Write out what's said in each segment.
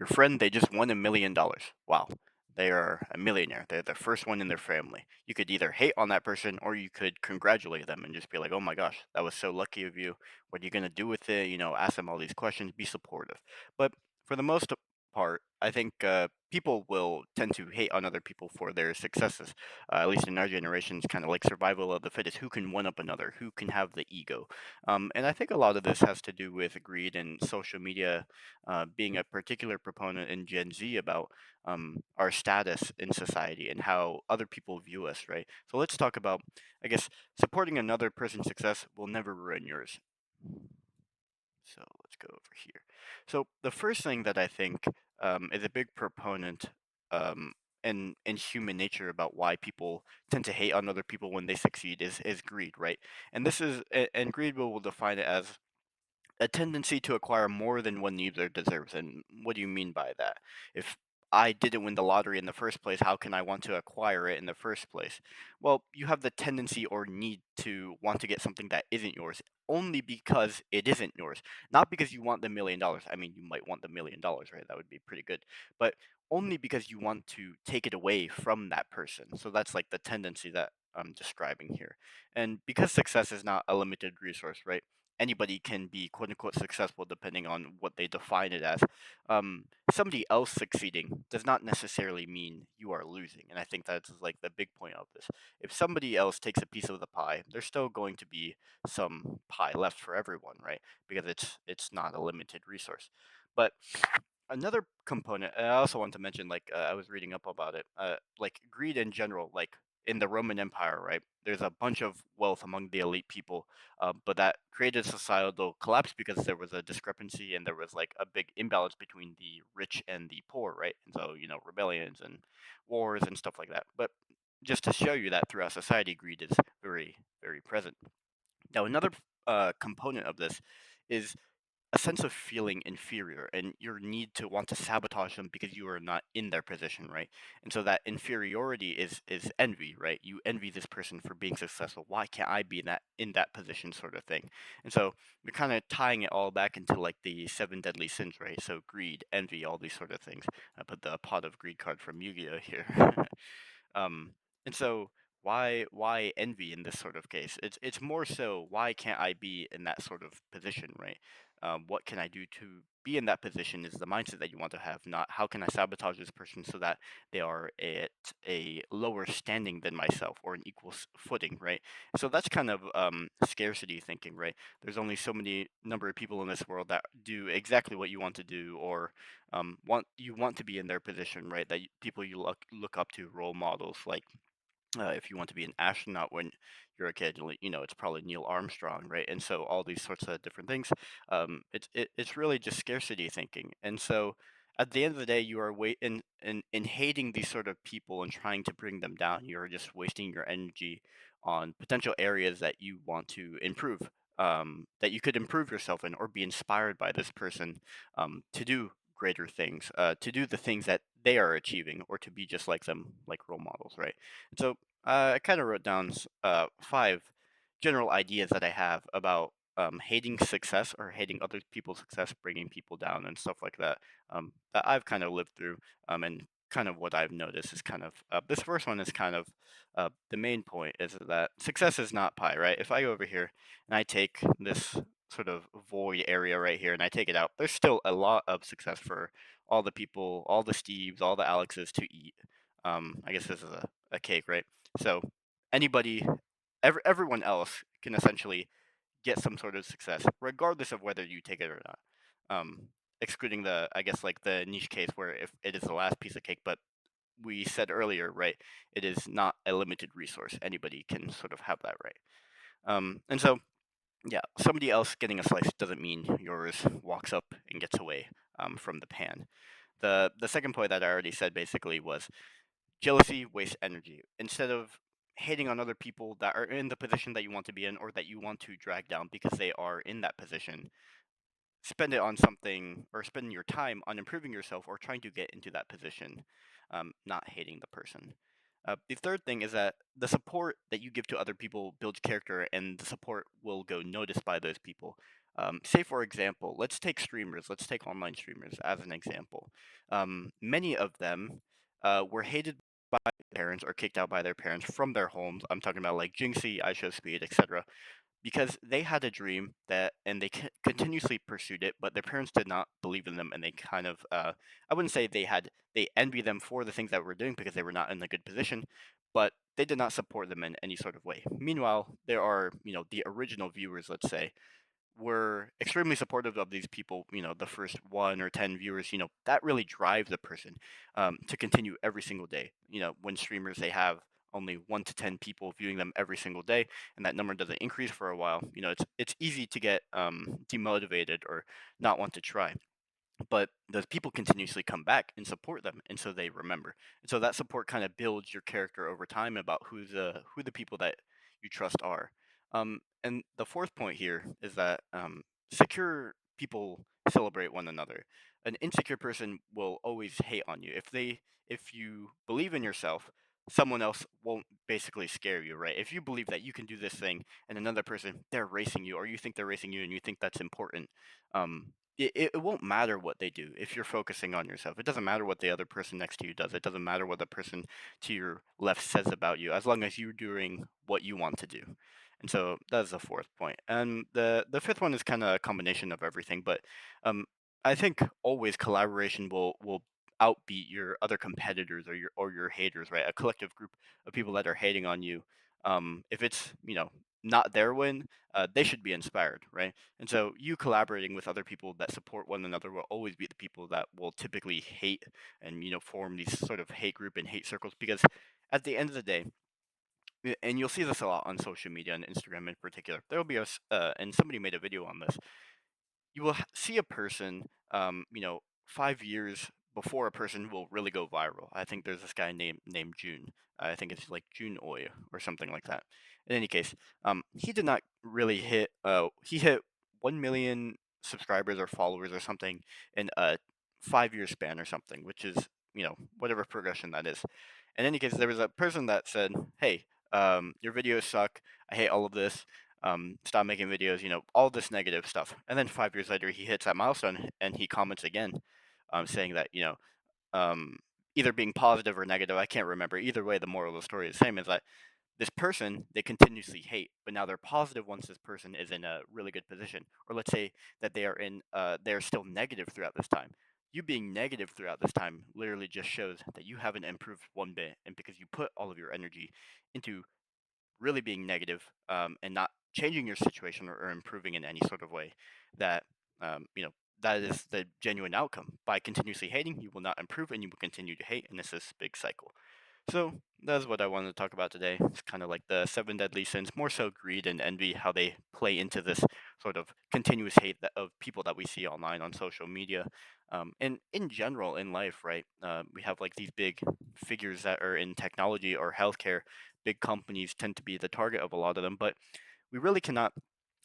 Your friend, they just won $1 million. Wow. They are a millionaire. They're the first one in their family. You could either hate on that person or you could congratulate them and just be like, oh my gosh, that was so lucky of you. What are you going to do with it? Ask them all these questions, be supportive. But for the most part, I think people will tend to hate on other people for their successes. At least in our generation, it's kind of like survival of the fittest. Who can one up another? Who can have the ego? And I think a lot of this has to do with greed and social media being a particular proponent in Gen Z about our status in society and how other people view us, right? So let's talk about, I guess, supporting another person's success will never ruin yours. So let's go over here. So the first thing that I think is a big proponent um, in human nature about why people tend to hate on other people when they succeed is greed, right? And and greed will define it as a tendency to acquire more than one needs or deserves. And what do you mean by that? If I didn't win the lottery in the first place, how can I want to acquire it in the first place? Well, you have the tendency or need to want to get something that isn't yours only because it isn't yours, not because you want the $1 million. I mean, you might want the $1 million, right? That would be pretty good, but only because you want to take it away from that person. So that's like the tendency that I'm describing here. And because success is not a limited resource, right? Anybody can be quote unquote successful depending on what they define it as. Somebody else succeeding does not necessarily mean you are losing. And I think that's like the big point of this. If somebody else takes a piece of the pie, there's still going to be some pie left for everyone, right? Because it's not a limited resource. But another component, and I also want to mention, like I was reading up about it, like greed in general, like in the Roman Empire, right? There's a bunch of wealth among the elite people, but that created societal collapse because there was a discrepancy and there was like a big imbalance between the rich and the poor, right? And so rebellions and wars and stuff like that. But just to show you that throughout society, greed is very, very present. Now, another component of this is a sense of feeling inferior and your need to want to sabotage them because you are not in their position, right? And so that inferiority is envy, right? You envy this person for being successful. Why can't I be in that position, sort of thing? And so we're kind of tying it all back into like the seven deadly sins, right? So greed, envy, all these sort of things. I put the pot of greed card from Yu-Gi-Oh here. Um, and so why envy in this sort of case? It's more so why can't I be in that sort of position, right? What can I do to be in that position is the mindset that you want to have, not how can I sabotage this person so that they are at a lower standing than myself or an equal footing, right? So that's kind of scarcity thinking, right? There's only so many number of people in this world that do exactly what you want to do or want to be in their position, right? That people you look up to, role models. Like if you want to be an astronaut when you're a kid, it's probably Neil Armstrong, right? And so all these sorts of different things. It's really just scarcity thinking, and so. At the end of the day, you are in hating these sort of people and trying to bring them down. You're just wasting your energy on potential areas that you want to improve, that you could improve yourself in, or be inspired by this person to do greater things, to do the things that they are achieving, or to be just like them, like role models, right? So I kind of wrote down five general ideas that I have about hating success or hating other people's success, bringing people down, and stuff like that. That I've kind of lived through, and kind of what I've noticed is kind of this first one is kind of the main point is that success is not pie, right? If I go over here and I take this sort of void area right here and I take it out, there's still a lot of success for all the people, all the Steves, all the Alexes to eat. I guess this is a cake, right? So anybody, everyone else can essentially get some sort of success, regardless of whether you take it or not. Excluding the, I guess, like the niche case where if it is the last piece of cake, but we said earlier, right, it is not a limited resource. Anybody can sort of have that, right? And so, yeah, somebody else getting a slice doesn't mean yours walks up and gets away from the pan. The second point that I already said basically was jealousy wastes energy. Instead of hating on other people that are in the position that you want to be in or that you want to drag down because they are in that position, spend it on something or spend your time on improving yourself or trying to get into that position, not hating the person. The third thing is that the support that you give to other people builds character, and the support will go noticed by those people. Say, for example, let's take streamers, let's take online streamers as an example. Many of them were hated by their parents or kicked out by their parents from their homes. I'm talking about like Jinxie, iShowSpeed, etc. Because they had a dream that, and they continuously pursued it, but their parents did not believe in them, and they kind of, I wouldn't say they envy them for the things that we're doing because they were not in a good position, but they did not support them in any sort of way. Meanwhile, there are, the original viewers, let's say, were extremely supportive of these people, the first 1 or 10 viewers, that really drives a person to continue every single day. When streamers, they have only 1 to 10 people viewing them every single day, and that number doesn't increase for a while, it's easy to get demotivated or not want to try. But those people continuously come back and support them, and so they remember. And so that support kind of builds your character over time about who the people that you trust are. And the fourth point here is that secure people celebrate one another. An insecure person will always hate on you. If you believe in yourself, someone else won't basically scare you, right? If you believe that you can do this thing and another person, they're racing you, or you think they're racing you and you think that's important, it won't matter what they do if you're focusing on yourself. It doesn't matter what the other person next to you does. It doesn't matter what the person to your left says about you, as long as you're doing what you want to do. And so that's the fourth point. And the fifth one is kind of a combination of everything, but um, I think always collaboration will outbeat your other competitors or your haters, right? A collective group of people that are hating on you. If it's not their win, they should be inspired, right? And so you collaborating with other people that support one another will always be the people that will typically hate and form these sort of hate group and hate circles, because at the end of the day, and you'll see this a lot on social media and Instagram in particular. There will be and somebody made a video on this. You will see a person, 5 years before a person will really go viral. I think there's this guy named June. I think it's like June Oy or something like that. In any case, he did not really hit. He hit 1 million subscribers or followers or something in a 5 year span or something, which is whatever progression that is. In any case, there was a person that said, "Hey, your videos suck. I hate all of this. Stop making videos, all this negative stuff." And then 5 years later, he hits that milestone and he comments again, saying that, um, either being positive or negative, I can't remember. Either way, the moral of the story is the same, is that this person they continuously hate, but now they're positive once this person is in a really good position. Or let's say that they're still negative throughout this time. You being negative throughout this time literally just shows that you haven't improved one bit, and because you put all of your energy into really being negative, and not changing your situation or improving in any sort of way, that um, you know that is the genuine outcome. By continuously hating, you will not improve, and you will continue to hate, and it's this big cycle. So that's what I wanted to talk about today. It's kind of like the seven deadly sins, more so greed and envy, how they play into this sort of continuous hate of people that we see online on social media, and in general in life, right? We have like these big figures that are in technology or healthcare. Big companies tend to be the target of a lot of them, but we really cannot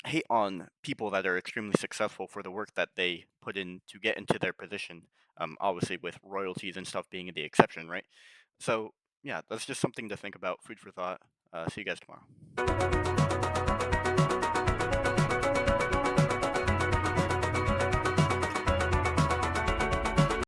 hate on people that are extremely successful for the work that they put in to get into their position. Obviously, with royalties and stuff being the exception, right? So yeah, that's just something to think about. Food for thought. See you guys tomorrow.